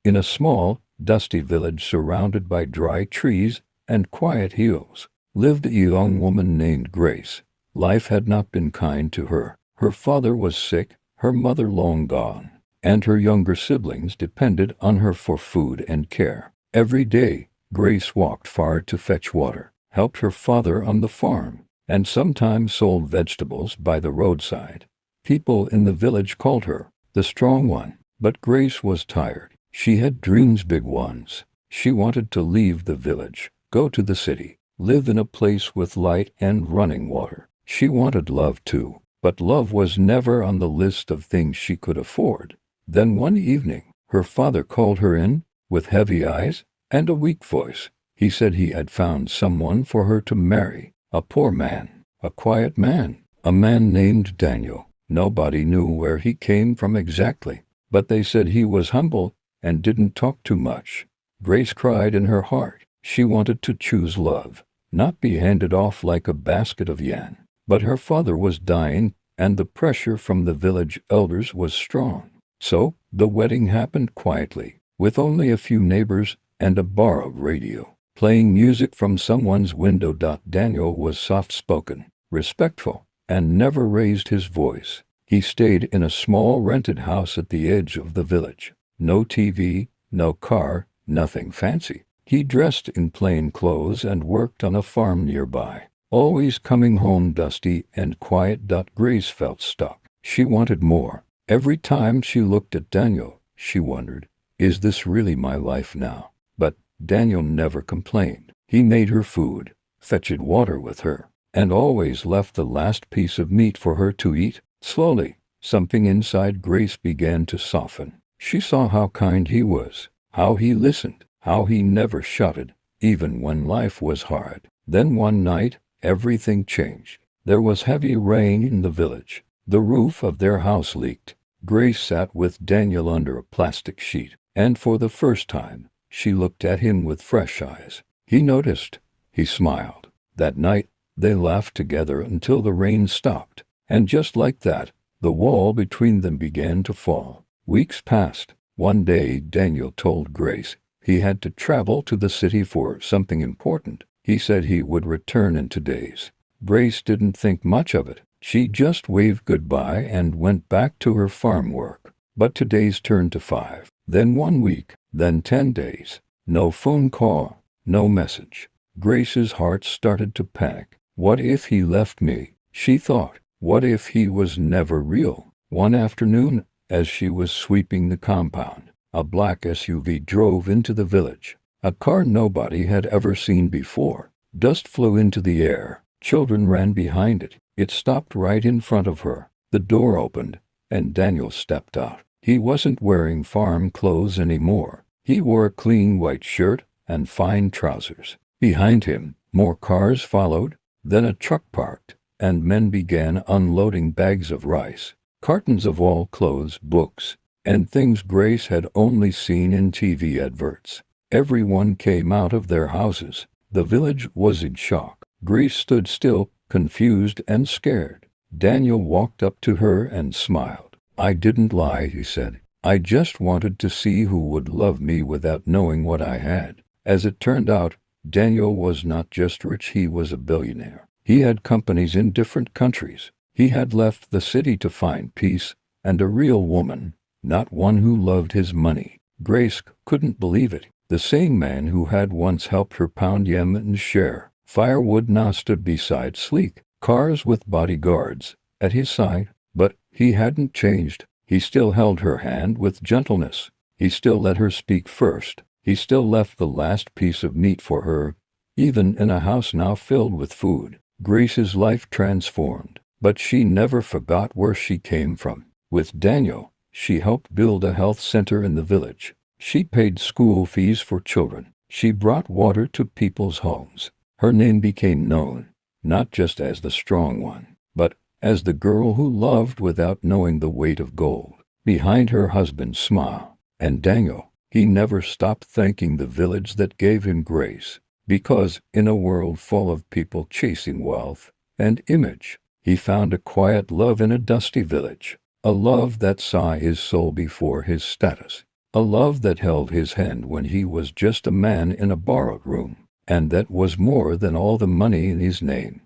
In a small, dusty village surrounded by dry trees and quiet hills, lived a young woman named Grace. Life had not been kind to her. Her father was sick, her mother long gone, and her younger siblings depended on her for food and care. Every day, Grace walked far to fetch water, helped her father on the farm, and sometimes sold vegetables by the roadside. People in the village called her the strong one, but Grace was tired. She had dreams, big ones. She wanted to leave the village, go to the city, live in a place with light and running water. She wanted love too, but love was never on the list of things she could afford. Then one evening, her father called her in, with heavy eyes and a weak voice. He said he had found someone for her to marry, a poor man, a quiet man, a man named Daniel. Nobody knew where he came from exactly, but they said he was humble and didn't talk too much. Grace cried in her heart. She wanted to choose love, not be handed off like a basket of yen. But her father was dying, and the pressure from the village elders was strong. So, the wedding happened quietly, with only a few neighbors and a borrowed radio, playing music from someone's window. Daniel was soft-spoken, respectful, and never raised his voice. He stayed in a small rented house at the edge of the village. No TV, no car, nothing fancy. He dressed in plain clothes and worked on a farm nearby, always coming home dusty and quiet. Grace felt stuck. She wanted more. Every time she looked at Daniel, she wondered, is this really my life now? But Daniel never complained. He made her food, fetched water with her, and always left the last piece of meat for her to eat. Slowly, something inside Grace began to soften. She saw how kind he was, how he listened, how he never shouted, even when life was hard. Then one night, everything changed. There was heavy rain in the village. The roof of their house leaked. Grace sat with Daniel under a plastic sheet, and for the first time, she looked at him with fresh eyes. He noticed. He smiled. That night, they laughed together until the rain stopped, and just like that, the wall between them began to fall. Weeks passed. One day, Daniel told Grace he had to travel to the city for something important. He said he would return in 2 days. Grace didn't think much of it. She just waved goodbye and went back to her farm work. But 2 days turned to 5, then 1 week, then 10 days. No phone call, no message. Grace's heart started to panic. What if he left me? She thought. What if he was never real? One afternoon, as she was sweeping the compound, a black SUV drove into the village. A car nobody had ever seen before. Dust flew into the air. Children ran behind it. It stopped right in front of her. The door opened, and Daniel stepped out. He wasn't wearing farm clothes anymore. He wore a clean white shirt and fine trousers. Behind him, more cars followed. Then a truck parked, and men began unloading bags of rice, cartons of all clothes, books, and things Grace had only seen in TV adverts. Everyone came out of their houses. The village was in shock. Grace stood still, confused and scared. Daniel walked up to her and smiled. I didn't lie, he said. I just wanted to see who would love me without knowing what I had. As it turned out, Daniel was not just rich, he was a billionaire. He had companies in different countries. He had left the city to find peace and a real woman, not one who loved his money. Grace couldn't believe it. The same man who had once helped her pound yam and share firewood now stood beside sleek cars with bodyguards at his side. But he hadn't changed. He still held her hand with gentleness. He still let her speak first. He still left the last piece of meat for her, even in a house now filled with food. Grace's life transformed, but she never forgot where she came from. With Daniel, she helped build a health center in the village. She paid school fees for children. She brought water to people's homes. Her name became known, not just as the strong one, but as the girl who loved without knowing the weight of gold. Behind her husband's smile, and Daniel, he never stopped thanking the village that gave him Grace, because in a world full of people chasing wealth and image, he found a quiet love in a dusty village, a love that saw his soul before his status. A love that held his hand when he was just a man in a borrowed room, and that was more than all the money in his name.